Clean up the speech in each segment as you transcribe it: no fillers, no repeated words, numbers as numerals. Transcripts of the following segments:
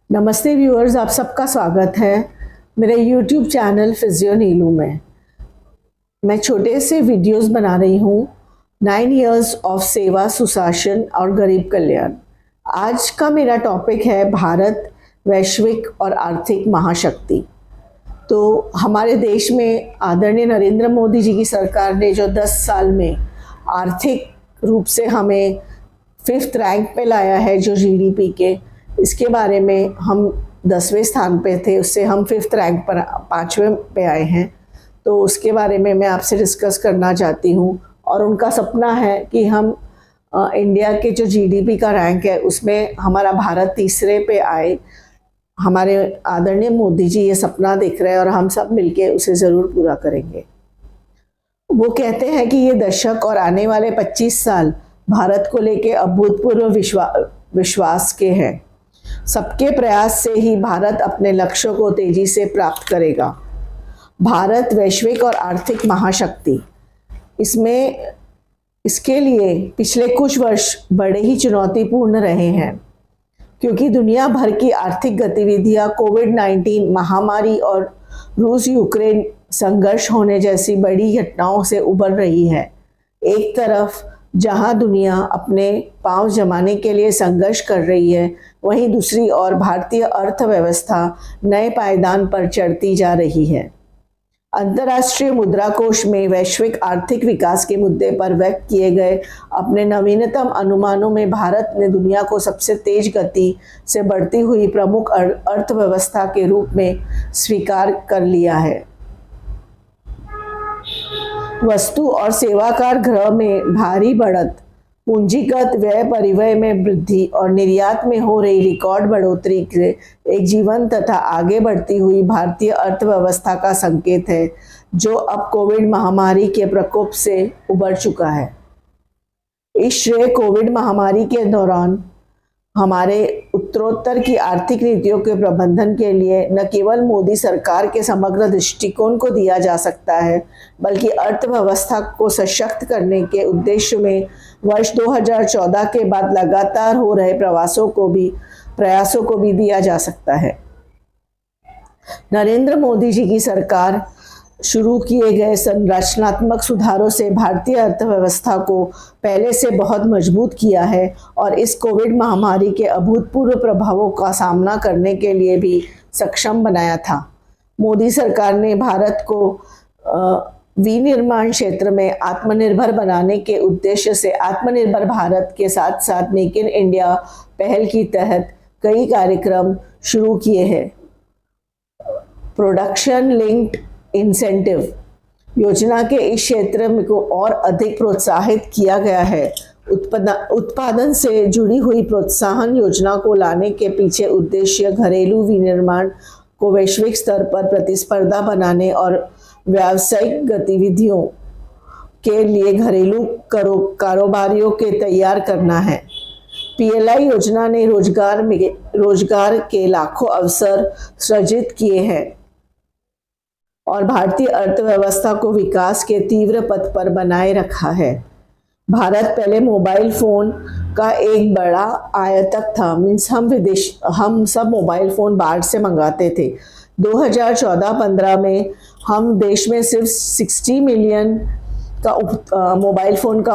नमस्ते व्यूअर्स, आप सबका स्वागत है मेरे YouTube चैनल फिजियो नीलू में। मैं छोटे से वीडियोस बना रही हूँ 9 इयर्स ऑफ सेवा, सुशासन और गरीब कल्याण। आज का मेरा टॉपिक है भारत वैश्विक और आर्थिक महाशक्ति। तो हमारे देश में आदरणीय नरेंद्र मोदी जी की सरकार ने जो 10 साल में आर्थिक रूप से हमें 5th रैंक पे लाया है, जो GDP के, इसके बारे में हम 10वें स्थान पे थे, उससे हम 5th रैंक पर 5वें पे आए हैं। तो उसके बारे में मैं आपसे डिस्कस करना चाहती हूँ। और उनका सपना है कि हम इंडिया के जो GDP का रैंक है उसमें हमारा भारत तीसरे पे आए। हमारे आदरणीय मोदी जी ये सपना देख रहे हैं और हम सब मिलके उसे ज़रूर पूरा करेंगे। वो कहते हैं कि ये दशक और आने वाले 25 साल भारत को लेके अभूतपूर्व विश्वास के हैं। सबके प्रयास से ही भारत अपने लक्ष्यों को तेजी से प्राप्त करेगा। भारत वैश्विक और आर्थिक महाशक्ति, इसके लिए पिछले कुछ वर्ष बड़े ही चुनौतीपूर्ण रहे हैं, क्योंकि दुनिया भर की आर्थिक गतिविधियां कोविड-19 महामारी और रूस यूक्रेन संघर्ष होने जैसी बड़ी घटनाओं से उबर रही है। एक तरफ जहां दुनिया अपने पांव जमाने के लिए संघर्ष कर रही है, वहीं दूसरी ओर भारतीय अर्थव्यवस्था नए पायदान पर चढ़ती जा रही है। अंतर्राष्ट्रीय मुद्रा कोष में वैश्विक आर्थिक विकास के मुद्दे पर व्यक्त किए गए अपने नवीनतम अनुमानों में भारत ने दुनिया को सबसे तेज गति से बढ़ती हुई प्रमुख अर्थव्यवस्था के रूप में स्वीकार कर लिया है। वस्तु और सेवाकर गृह में भारी बढ़त, पूंजीगत व्यय परिव्यय में वृद्धि और निर्यात में हो रही रिकॉर्ड बढ़ोतरी से एक जीवन तथा आगे बढ़ती हुई भारतीय अर्थव्यवस्था का संकेत है, जो अब कोविड महामारी के प्रकोप से उबर चुका है। इस श्रेय कोविड महामारी के दौरान हमारे उत्तरोत्तर की आर्थिक नीतियों के प्रबंधन के लिए न केवल मोदी सरकार के समग्र दृष्टिकोण को दिया जा सकता है, बल्कि अर्थव्यवस्था को सशक्त करने के उद्देश्य में वर्ष 2014 के बाद लगातार हो रहे प्रयासों को भी दिया जा सकता है। नरेंद्र मोदी जी की सरकार शुरू किए गए संरचनात्मक सुधारों से भारतीय अर्थव्यवस्था को पहले से बहुत मजबूत किया है और इस कोविड महामारी के अभूतपूर्व प्रभावों का सामना करने के लिए भी सक्षम बनाया था। मोदी सरकार ने भारत को विनिर्माण क्षेत्र में आत्मनिर्भर बनाने के उद्देश्य से आत्मनिर्भर भारत के साथ साथ मेक इन इंडिया पहल के तहत कई कार्यक्रम शुरू किए हैं। प्रोडक्शन लिंक्ड इंसेंटिव योजना के इस क्षेत्र में को और अधिक प्रोत्साहित किया गया है। उत्पादन से जुड़ी हुई प्रोत्साहन योजना को लाने के पीछे उद्देश्य घरेलू विनिर्माण को वैश्विक स्तर पर प्रतिस्पर्धा बनाने और व्यावसायिक गतिविधियों के लिए घरेलू कारोबारियों के तैयार करना है। PLI योजना ने रोजगार के लाखों अवसर सृजित किए हैं और भारतीय अर्थव्यवस्था को विकास के तीव्र पथ पर बनाए रखा है। भारत पहले मोबाइल फ़ोन का एक बड़ा आयातक था। हम सब मोबाइल फ़ोन बाहर से मंगाते थे। 2014-15 में हम देश में सिर्फ 60 मिलियन का मोबाइल फ़ोन का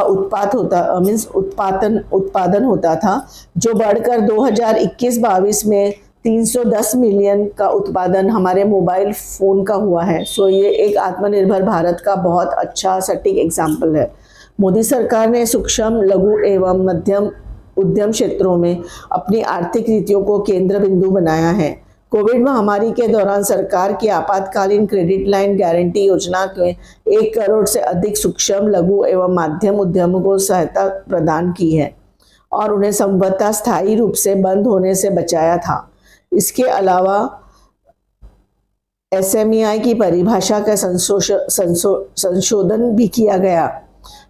उत्पादन होता था, जो बढ़कर 2021-22 में 310 मिलियन का उत्पादन हमारे मोबाइल फ़ोन का हुआ है। सो ये एक आत्मनिर्भर भारत का बहुत अच्छा सटीक एग्जाम्पल है। मोदी सरकार ने सूक्ष्म, लघु एवं मध्यम उद्यम क्षेत्रों में अपनी आर्थिक नीतियों को केंद्र बिंदु बनाया है। कोविड महामारी के दौरान सरकार की आपातकालीन क्रेडिट लाइन गारंटी योजना के 1 करोड़ से अधिक सूक्ष्म, लघु एवं मध्यम उद्यमों को सहायता प्रदान की है और उन्हें संभवतः स्थायी रूप से बंद होने से बचाया था। इसके अलावा SMEI की परिभाषा का संशोधन भी किया गया।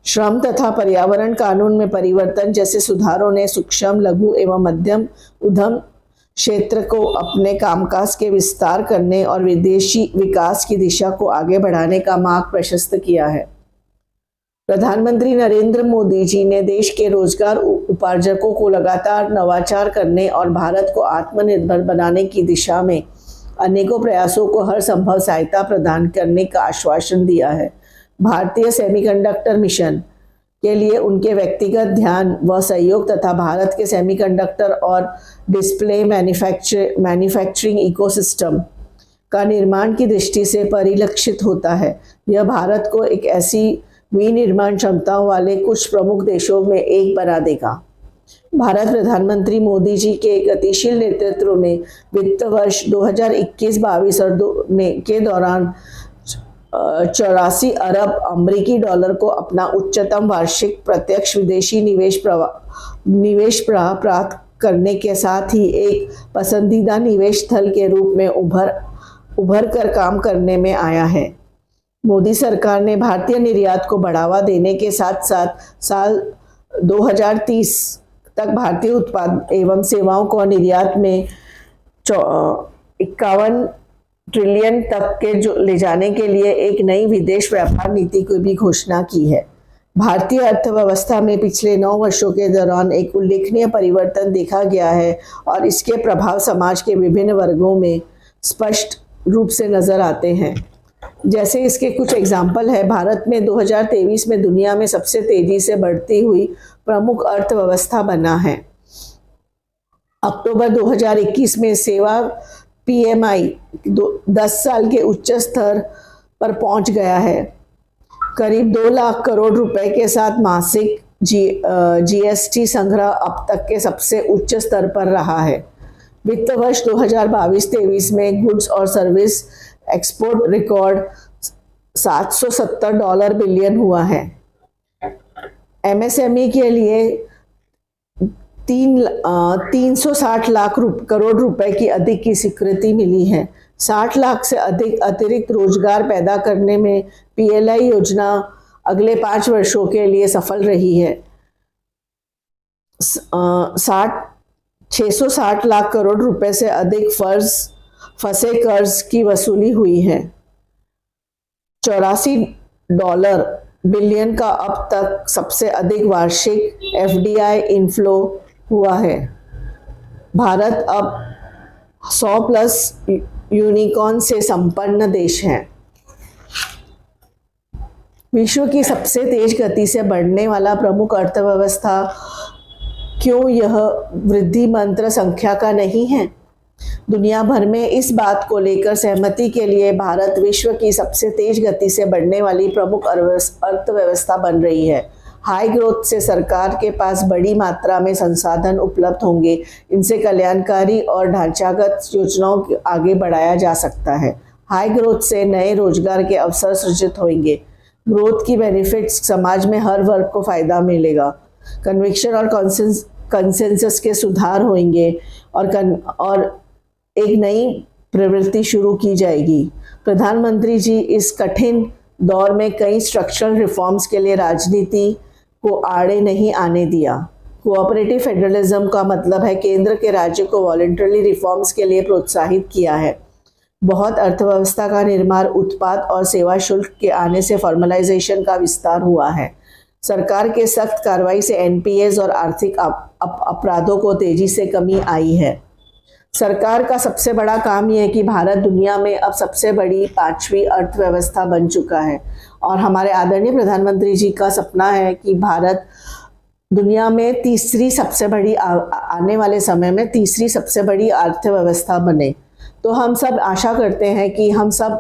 श्रम तथा पर्यावरण कानून में परिवर्तन जैसे सुधारों ने सूक्ष्म, लघु एवं मध्यम उद्यम क्षेत्र को अपने कामकाज के विस्तार करने और विदेशी विकास की दिशा को आगे बढ़ाने का मार्ग प्रशस्त किया है। प्रधानमंत्री नरेंद्र मोदी जी ने देश के रोजगार उपार्जकों को लगातार नवाचार करने और भारत को आत्मनिर्भर बनाने की दिशा में अनेकों प्रयासों को हर संभव सहायता प्रदान करने का आश्वासन दिया है। भारतीय सेमीकंडक्टर मिशन के लिए उनके व्यक्तिगत ध्यान व सहयोग तथा भारत के सेमीकंडक्टर और डिस्प्ले मैन्युफैक्चरिंग इकोसिस्टम का निर्माण की दृष्टि से परिलक्षित होता है। यह भारत को एक ऐसी विनिर्माण क्षमताओं वाले कुछ प्रमुख देशों में एक बना देगा। भारत प्रधानमंत्री मोदी जी के गतिशील नेतृत्व में वित्त वर्ष 2021-22 के दौरान 84 अरब अमेरिकी डॉलर को अपना उच्चतम वार्षिक प्रत्यक्ष विदेशी निवेश प्राप्त करने के साथ ही एक पसंदीदा निवेश स्थल के रूप में उभर कर काम करने में आया है। मोदी सरकार ने भारतीय निर्यात को बढ़ावा देने के साथ साथ साल 2030 तक भारतीय उत्पाद एवं सेवाओं को निर्यात में 51 ट्रिलियन तक के ले जाने के लिए एक नई विदेश व्यापार नीति की भी घोषणा की है। भारतीय अर्थव्यवस्था में पिछले 9 वर्षों के दौरान एक उल्लेखनीय परिवर्तन देखा गया है और इसके प्रभाव समाज के विभिन्न वर्गों में स्पष्ट रूप से नजर आते हैं। जैसे इसके कुछ एग्जाम्पल है। भारत में 2023 में दुनिया में सबसे तेजी से बढ़ती हुई प्रमुख अर्थव्यवस्था बना है। अक्टूबर 2021 में सेवा PMI 10 साल के उच्च स्तर पर पहुंच गया है। करीब 2 लाख करोड़ रुपए के साथ मासिक GST संग्रह अब तक के सबसे उच्च स्तर पर रहा है। वित्त वर्ष 2022-23 में गुड्स और सर्विस एक्सपोर्ट रिकॉर्ड $770 बिलियन हुआ है। MSME के लिए 360 लाख करोड़ रुपए की अधिक की स्वीकृति मिली है। 60 लाख से अधिक अतिरिक्त रोजगार पैदा करने में PLI योजना अगले 5 वर्षों के लिए सफल रही है। 660 लाख करोड़ रुपए से अधिक फंसे कर्ज की वसूली हुई है। $84 बिलियन का अब तक सबसे अधिक वार्षिक FDI इनफ्लो हुआ है। भारत अब 100+ यूनिकॉर्न से संपन्न देश है। विश्व की सबसे तेज गति से बढ़ने वाला प्रमुख अर्थव्यवस्था क्यों यह वृद्धि मंत्र संख्या का नहीं है? दुनिया भर में इस बात को लेकर सहमति के लिए भारत विश्व की सबसे तेज गति से बढ़ने वाली प्रमुख अर्थव्यवस्था बन रही है। हाई ग्रोथ से सरकार के पास बड़ी मात्रा में संसाधन उपलब्ध होंगे। इनसे कल्याणकारी और ढांचागत योजनाओं को आगे बढ़ाया जा सकता है। हाई ग्रोथ से नए रोजगार के अवसर सृजित होंगे। ग्रोथ की बेनिफिट्स समाज में हर वर्ग को फायदा मिलेगा। कन्विक्शन और कंसेंसस के सुधार होंगे और एक नई प्रवृत्ति शुरू की जाएगी। प्रधानमंत्री जी इस कठिन दौर में कई स्ट्रक्चरल रिफॉर्म्स के लिए राजनीति को आड़े नहीं आने दिया। कोऑपरेटिव फेडरलिज्म का मतलब है केंद्र के राज्य को वॉलंटरी रिफॉर्म्स के लिए प्रोत्साहित किया है। बहुत अर्थव्यवस्था का निर्माण उत्पाद और सेवा शुल्क के आने से फॉर्मलाइजेशन का विस्तार हुआ है। सरकार के सख्त कार्रवाई से NPAs और आर्थिक अपराधों को तेजी से कमी आई है। सरकार का सबसे बड़ा काम यह है कि भारत दुनिया में अब सबसे बड़ी 5वीं अर्थव्यवस्था बन चुका है और हमारे आदरणीय प्रधानमंत्री जी का सपना है कि भारत दुनिया में तीसरी सबसे बड़ी आने वाले समय में तीसरी सबसे बड़ी अर्थव्यवस्था बने। तो हम सब आशा करते हैं कि हम सब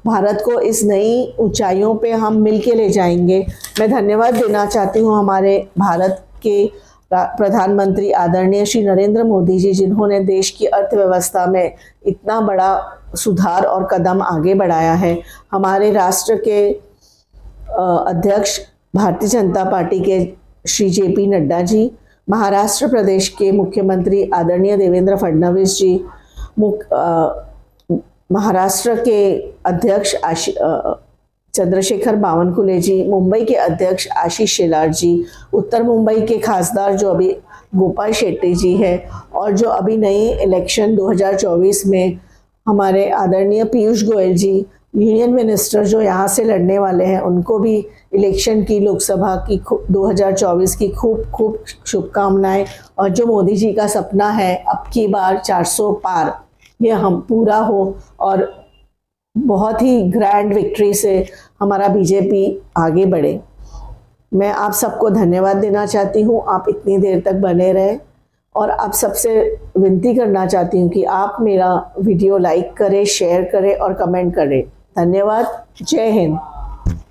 भारत को इस नई ऊंचाइयों पे हम मिल के ले जाएंगे। मैं धन्यवाद देना चाहती हूँ हमारे भारत के प्रधानमंत्री आदरणीय श्री नरेंद्र मोदी जी, जिन्होंने देश की अर्थव्यवस्था में इतना बड़ा सुधार और कदम आगे बढ़ाया है। हमारे राष्ट्र के अध्यक्ष भारतीय जनता पार्टी के श्री JP नड्डा जी, महाराष्ट्र प्रदेश के मुख्यमंत्री आदरणीय देवेंद्र फडणवीस जी, महाराष्ट्र के अध्यक्ष चंद्रशेखर बावनकुले जी, मुंबई के अध्यक्ष आशीष शेलार जी, उत्तर मुंबई के खासदार जो अभी गोपाल शेट्टी जी है और जो अभी नए इलेक्शन 2024 में हमारे आदरणीय पीयूष गोयल जी, यूनियन मिनिस्टर जो यहाँ से लड़ने वाले हैं उनको भी इलेक्शन की, लोकसभा की 2024 की खूब खूब शुभकामनाएं। और जो मोदी जी का सपना है अब की बार 400 पार, ये हम पूरा हो और बहुत ही ग्रैंड विक्ट्री से हमारा बीजेपी आगे बढ़े। मैं आप सबको धन्यवाद देना चाहती हूँ, आप इतनी देर तक बने रहे। और आप सबसे विनती करना चाहती हूँ कि आप मेरा वीडियो लाइक करें, शेयर करें और कमेंट करें। धन्यवाद। जय हिंद।